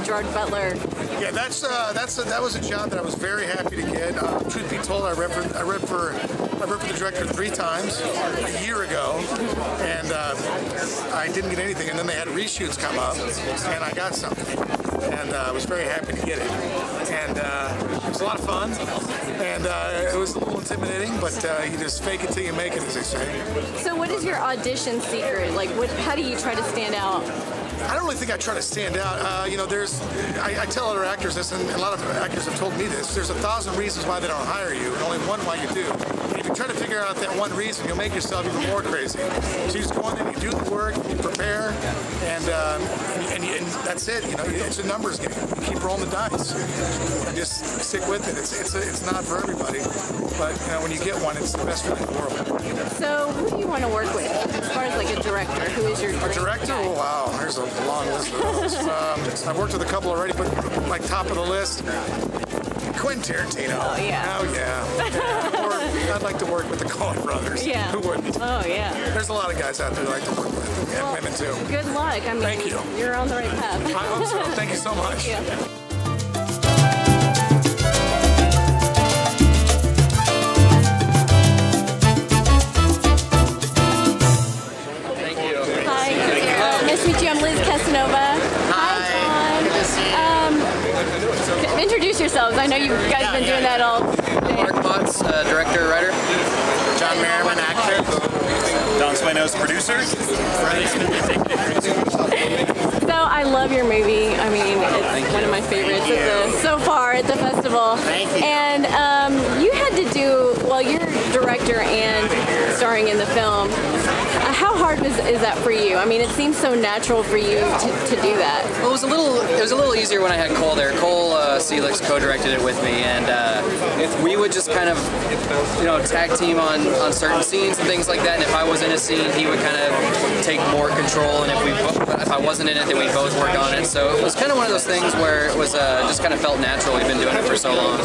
Gerard Butler. Yeah, that was a job that I was very happy to get. Truth be told, I read for the director 3 times a year ago, and I didn't get anything. And then they had reshoots come up, and I got something, and I was very happy to get it. And it was a lot of fun, and it was a little intimidating, but you just fake it till you make it, as they say. So, what is your audition secret? Like, how do you try to stand out? I don't really think I try to stand out. You know, I tell other actors this, and a lot of actors have told me this. There's 1,000 reasons why they don't hire you, and only one why you do. And if you try to figure out that one reason, you'll make yourself even more crazy. So you just go in there, you do the work, you prepare, and that's it. You know, it's a numbers game. You keep rolling the dice. And just stick with it. It's not for everybody, but you know, when you get one, it's the best feeling in the world. So, who do you want to work with as far as like a director? Who is your director? Oh, wow, there's a long list of those. I've worked with a couple already, but like top of the list, Quentin Tarantino. Oh yeah. Oh yeah. Or I'd like to work with the Coen brothers. Yeah. Who wouldn't? Oh yeah. There's a lot of guys out there that I like to work with, and women too. Good luck. I mean, thank you. You're on the right path. I hope so. Thank you so much. Yeah. Introduce yourselves. I know you guys have been doing that all day. Mark Potts, director, writer. John Merriman, actor. Don Spanos, producer. So I love your movie. I mean, it's one of my favorites so far at the festival. Thank you. And you had to do, well, you're director and starring in the film. How hard is that for you? I mean, it seems so natural for you to do that. Well, it was a little easier when I had Cole there. Cole Seelix co-directed it with me, and we would just kind of, you know, tag team on certain scenes and things like that. And if I was in a scene, he would kind of take more control, and if I wasn't in it, then we both work on it. So it was kind of one of those things where it was just kind of felt natural. We've been doing it for so long.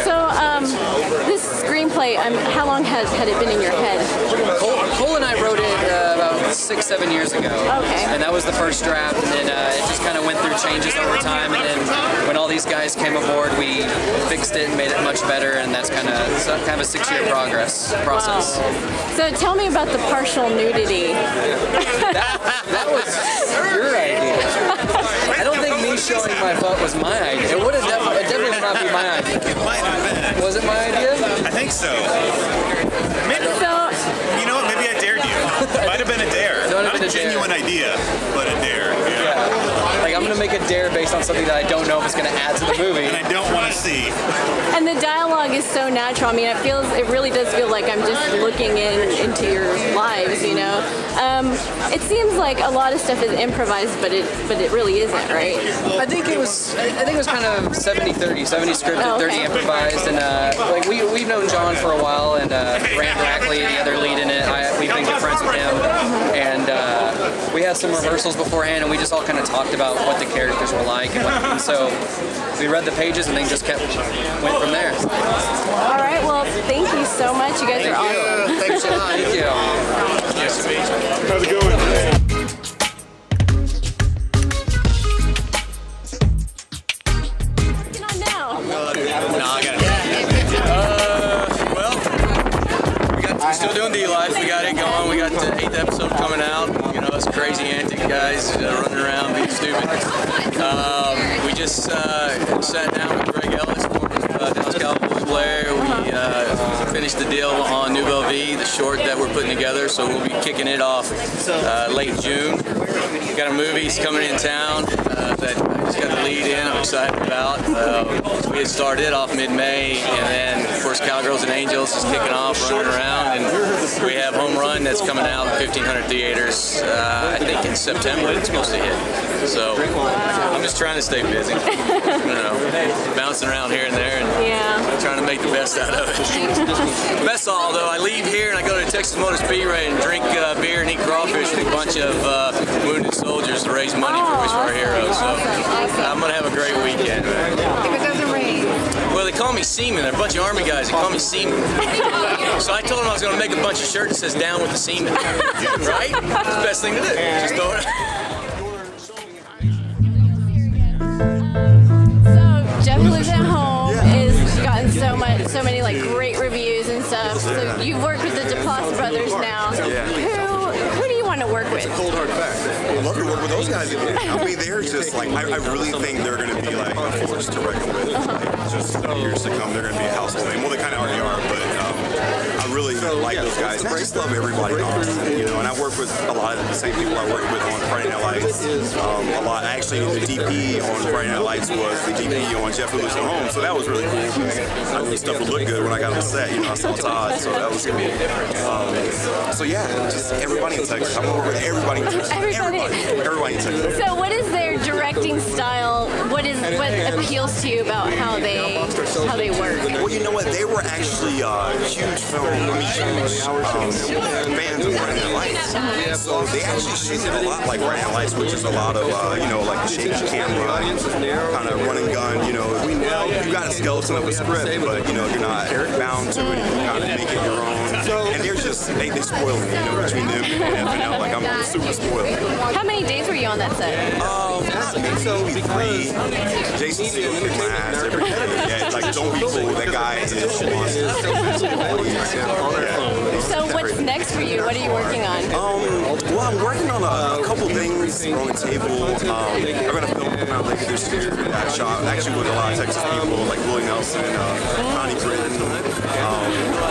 So this screenplay, how long had it been in your head? Cole and I wrote it about 6-7 years ago. Okay. And that was the first draft, and then it just kind of went through changes over time, and then when all these guys came aboard, we fixed it and made it much better, and that's kind of a 6-year process. Wow. So tell me about the partial nudity. that was your idea. I don't think me showing my butt was my idea. It would have definitely would not be my idea. It might have been. Was it my idea? I think so. Maybe, you know what? Maybe I dared you. It might have been a dare. Not a genuine idea, but a dare. Yeah. Like, I'm going to make a dare based on something that I don't know if it's going to add to the movie. And I don't want to see. And the dialogue is so natural. I mean, it really does feel like I'm just looking into your lives, you know. It seems like a lot of stuff is improvised, but it really isn't, right? I think it was kind of 70-30, 70 scripted, 30 improvised, and like we've known John for a while, and Rand Rackley, the other lead in it, we've been good friends with him, and we had some rehearsals beforehand, and we just all kind of talked about what the characters were like, and so we read the pages, and then just went from there. All right, well, thank you so much. You guys are awesome. Thanks a lot. Thank you. How's it going? We're still doing D-Life. We got it going. We got the 8th episode coming out. You know, us crazy antic guys running around being stupid. We just sat down with Greg Ellis, Dallas Cowboys player. We finished the deal on Nouvelle Vie, the short that we're putting together. So we'll be kicking it off late June. We got a movie coming in town that I just got the lead in. I'm excited about. We had started off mid-May, and then of course Cowgirls and Angels is kicking off, running around, and we have Home Run that's coming out in 1,500 theaters. I think in September it's supposed to hit. So I'm just trying to stay busy. You know, bouncing around here and there, and trying to make the best out of it. Best of all, though, I leave here and I go to Texas Motor Speedway and drink beer and eat crawfish with a bunch of wounded soldiers to raise money for Wish for Our Heroes. So I'm gonna have a great weekend. If it doesn't rain. Well, they call me Seaman. They're a bunch of Army guys. They call me Seaman. So I told them I was going to make a bunch of shirts that says "Down with the Seaman." Right? It's the best thing to do. Just throw it. Who's at Home is gotten so many like great reviews and stuff. So you've worked with the DuPlass brothers now. Who do you want to work with? It's a cold hard fact. I'd love to work with those guys again. I mean, they're just like, I really think they're going to be like a force to reckon with. Like, just years to come, they're going to be a household name. Well, they kind of already are, but I really like those guys. I just love everybody in Austin, you know. And I work with a lot of the same people I worked with on Friday Night Lights. A lot. Actually, the DP on Friday Night Lights was the DP on Jeff Who's at Home, so that was really cool. I knew stuff would look good when I got on set. You know, I saw Todd, so that was cool. So yeah, just everybody in Texas. I'm gonna work with everybody in Texas. Everybody in Texas. So what is their directing style? What appeals to you about how they work? Well, you know what? They were actually huge fans of Friday Night Lights. So they actually shoot a lot like Friday Night Lights, which is a lot of you know, like the shaky camera, kind of run and gun. You know, you got a skeleton of a script, but you know, you're not bound to it. You can kind of make it your own. And they're just they spoil me, you know, between them and FNL. Like I'm super spoiled. How many days were you on that set? Maybe 3. Jason Segel kicked my ass every day. Yeah, like don't be fooled. That guy is awesome. So what's next for you? What are you working on? Well, I'm working on a couple things on the table. I'm gonna film come out later this year. I shot actually with a lot of Texas people like Willie Nelson, Connie Britton,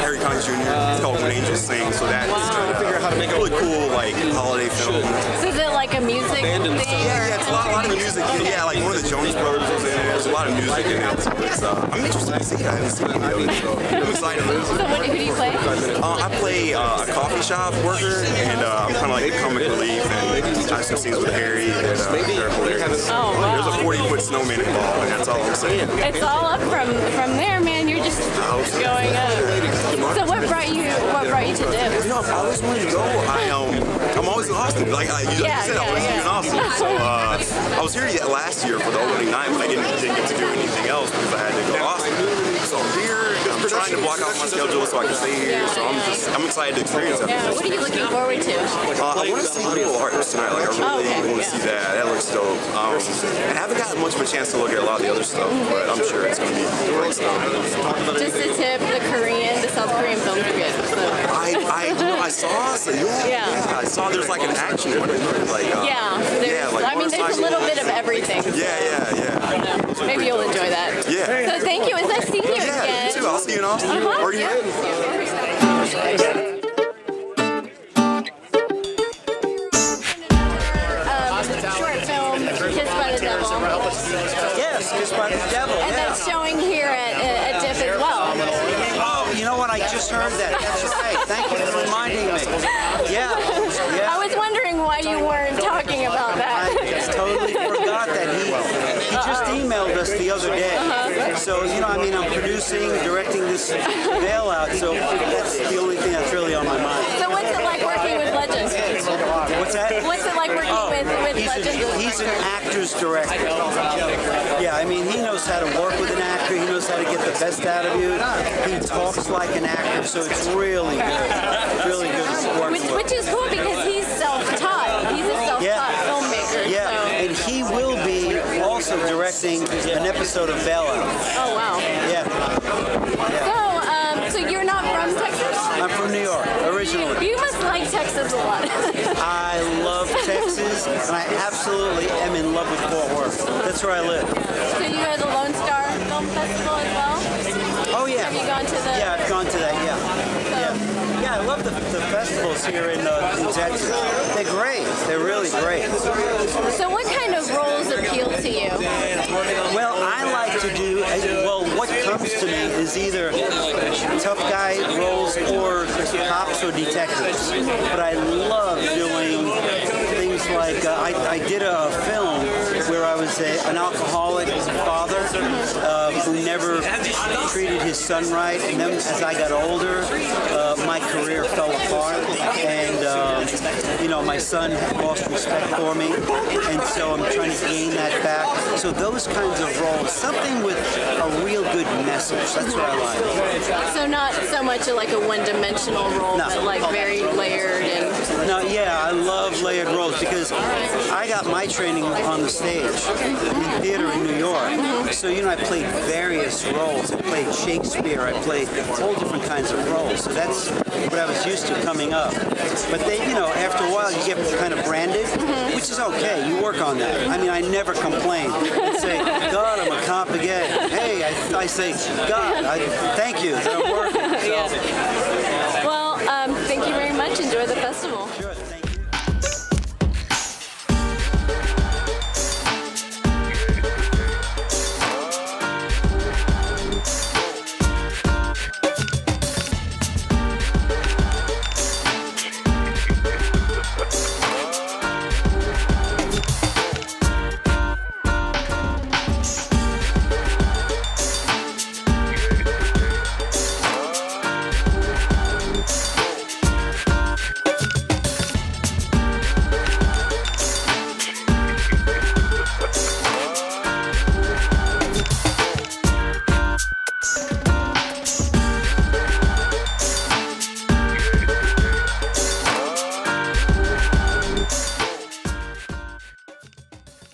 Harry Connick Jr. It's called When Angels Sing. So that's trying to figure out how to make a really cool like holiday film. So is it like a music thing? Yeah, it's a lot of music. Yeah, like one of the Jonas Brothers was in it. There's a lot of music in it. So it's, I'm interested to see it. I haven't seen any of it, so I'm excited. So who do you play? I play a coffee shop worker, and I'm kind of like the comic relief, and I have some scenes with Harry, and they're hilarious. Oh, wow. There's a 40-foot snowman involved, and that's all I'm saying. It's all up from there, man. You're just going up. So what brought you to DIFF? You know, I've always wanted to go. I'm always in Austin. Like you said, I was in Austin. So I was here last year for the opening night, but I didn't get to do anything else because I had to go to Austin. So I'm here. I'm trying to block off my schedule so I can stay here. So I'm excited to experience it. Yeah. What are you looking forward to? I want to see Little Hearts tonight. Like I really want to see that. That looks dope. And I haven't gotten much of a chance to look at a lot of the other stuff, but I'm sure it's going to be great stuff. Just a tip: the South Korean films are good. So. I saw. So I saw. There's like an action one. Like I mean, there's a little bit of everything. Yeah. So maybe you'll enjoy that. Yeah. So thank you. It's nice seeing you again. Yeah, you too. I'll see you in Austin. Are you in? Short film, Kissed by the Devil. Yes, Kissed by the Devil. And that's showing here at DIFF as well. Oh, you know what? I just heard that. That's right. Thank you for reminding me. Yeah. I was wondering why you weren't talking about that. I totally forgot that he just emailed us the other day. So, you know, I mean, I'm producing, directing this bailout, so that's the only thing that's really on my mind. So what's it like working with legends? What's that? What's it like working with legends? He's an actor's director. Yeah, I mean, he knows how to work with an actor. He knows how to get the best out of you. He talks like an actor, so it's really good. Really good to work with. Which is cool because he's self-taught. He's a self-taught filmmaker. Yeah, so. And he will be also directing an episode of Bailout. Oh, wow. Yeah. So you're not from Texas? I'm from New York, originally. You must like Texas a lot. I love Texas, and I absolutely am in love with Fort Worth. That's where I live. So you go to the Lone Star Film Festival as well? Oh, yeah. Have you gone to the... Yeah, I've gone to that, Yeah, I love the festivals here in Texas. They're great. They're really great. So what kind of roles appeal to you? Well, I like to do, what comes to me is either tough guy roles or cops or detectives. But I love doing things like, I did a film where I was an alcoholic father who never treated his son right, and then as I got older, my career fell apart, and you know, my son lost respect for me, and so I'm trying to gain that back. So those kinds of roles, something with a real good message, that's what I like. So not so much like a one-dimensional role, but like very layered and... No, yeah, I love layered roles because I got my training on the stage. in theater in New York. So, you know, I played various roles. I played Shakespeare. I played all different kinds of roles. So that's what I was used to coming up. But they, you know, after a while you get kind of branded, which is okay. You work on that. I mean, I never complain. I say, God, I'm a cop again. Hey, I say, God, thank you. That worked. So. Yeah. Well, thank you very much. Enjoy the festival. Sure, thank you.